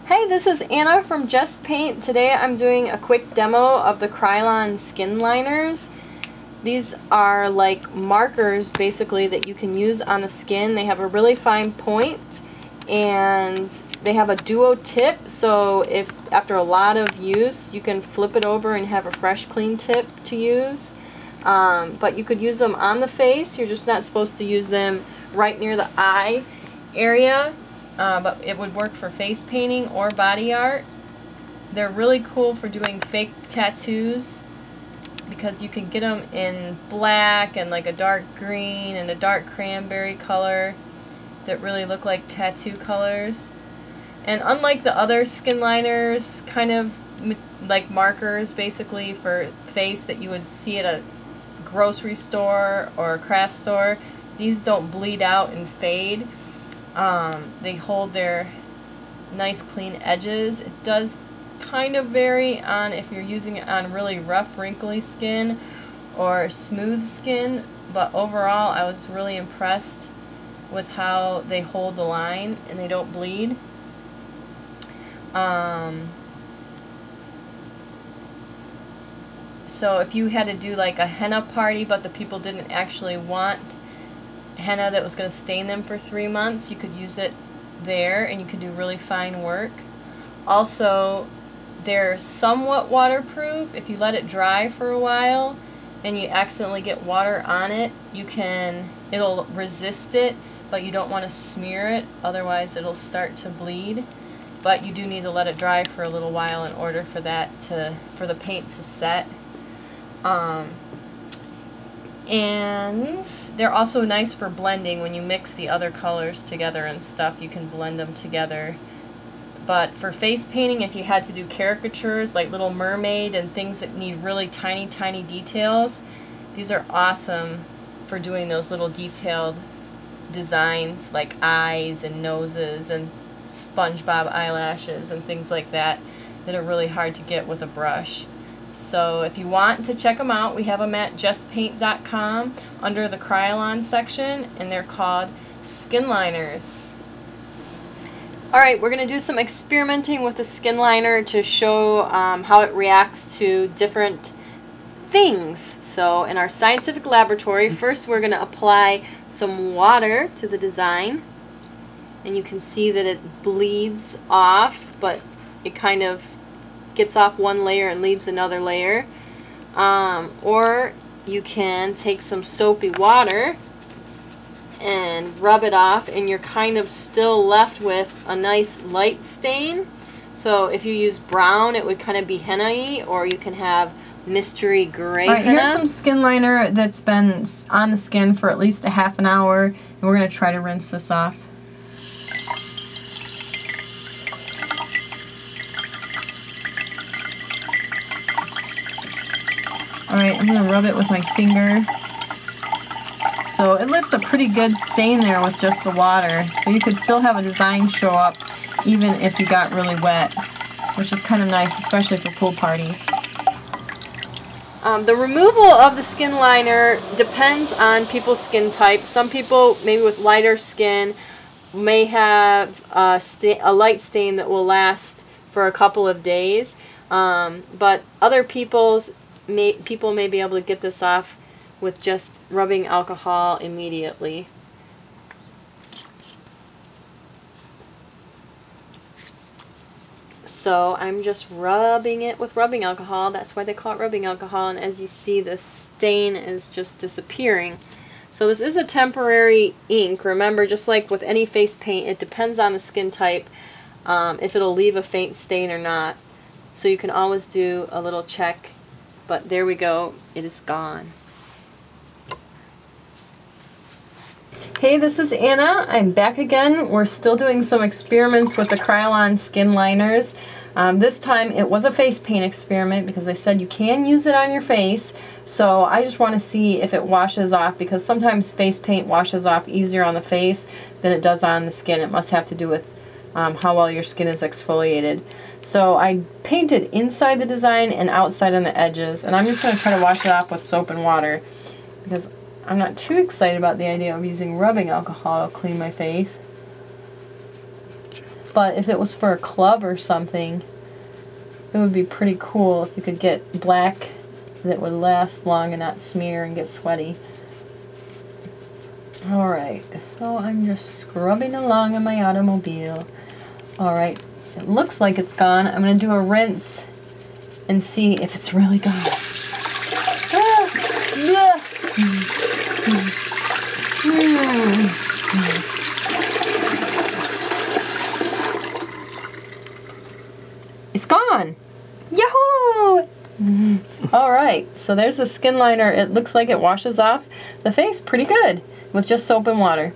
Hey, this is Anna from Just Paint. Today I'm doing a quick demo of the Kryolan Skinliners. These are like markers basically that you can use on the skin. They have a really fine point and they have a duo tip, so if after a lot of use you can flip it over and have a fresh clean tip to use. But you could use them on the face. You're just not supposed to use them right near the eye area. But it would work for face painting or body art. They're really cool for doing fake tattoos because you can get them in black and like a dark green and a dark cranberry color that really look like tattoo colors. And unlike the other skin liners, kind of like markers basically for face that you would see at a grocery store or a craft store, these don't bleed out and fade. They hold their nice clean edges. It does kind of vary on if you're using it on really rough wrinkly skin or smooth skin, but overall I was really impressed with how they hold the line and they don't bleed. So if you had to do like a henna party but the people didn't actually want henna that was going to stain them for 3 months, you could use it there and you could do really fine work. Also, they're somewhat waterproof. If you let it dry for a while and you accidentally get water on it, it'll resist it, but you don't want to smear it, otherwise it'll start to bleed. But you do need to let it dry for a little while in order for the paint to set. And they're also nice for blending. When you mix the other colors together and stuff, you can blend them together. But for face painting, if you had to do caricatures like Little Mermaid and things that need really tiny details, these are awesome for doing those little detailed designs like eyes and noses and SpongeBob eyelashes and things like that are really hard to get with a brush. So if you want to check them out, we have them at justpaint.com under the Kryolan section, and they're called Skinliners. Alright, we're going to do some experimenting with the Skinliner to show how it reacts to different things. So in our scientific laboratory, first we're going to apply some water to the design, and you can see that it bleeds off, but it kind of gets off one layer and leaves another layer. Or you can take some soapy water and rub it off and you're kind of still left with a nice light stain. So if you use brown, it would kind of be henna-y, or you can have mystery gray henna. Here's some skin liner that's been on the skin for at least a half an hour, and we're going to try to rinse this off. Alright, I'm going to rub it with my finger. So it left a pretty good stain there with just the water. So you could still have a design show up even if you got really wet, which is kind of nice, especially for pool parties. The removal of the skin liner depends on people's skin type. Some people, maybe with lighter skin, may have a light stain that will last for a couple of days. But other people may be able to get this off with just rubbing alcohol immediately. So I'm just rubbing it with rubbing alcohol. That's why they call it rubbing alcohol, and as you see, the stain is just disappearing. So this is a temporary ink. Remember, just like with any face paint, it depends on the skin type if it'll leave a faint stain or not. So you can always do a little check. But there we go, it is gone. Hey, this is Anna. I'm back again. We're still doing some experiments with the Kryolan Skinliners. This time it was a face paint experiment because they said you can use it on your face. So I just want to see if it washes off, because sometimes face paint washes off easier on the face than it does on the skin. It must have to do with how well your skin is exfoliated. So I painted inside the design and outside on the edges, and I'm just going to try to wash it off with soap and water because I'm not too excited about the idea of using rubbing alcohol to clean my face. but if it was for a club or something, it would be pretty cool if you could get black that would last long and not smear and get sweaty. Alright, so I'm just scrubbing along in my automobile. Alright, it looks like it's gone. I'm going to do a rinse and see if it's really gone. It's gone! Yahoo! Alright, so there's the skin liner. It looks like it washes off the face pretty good with just soap and water.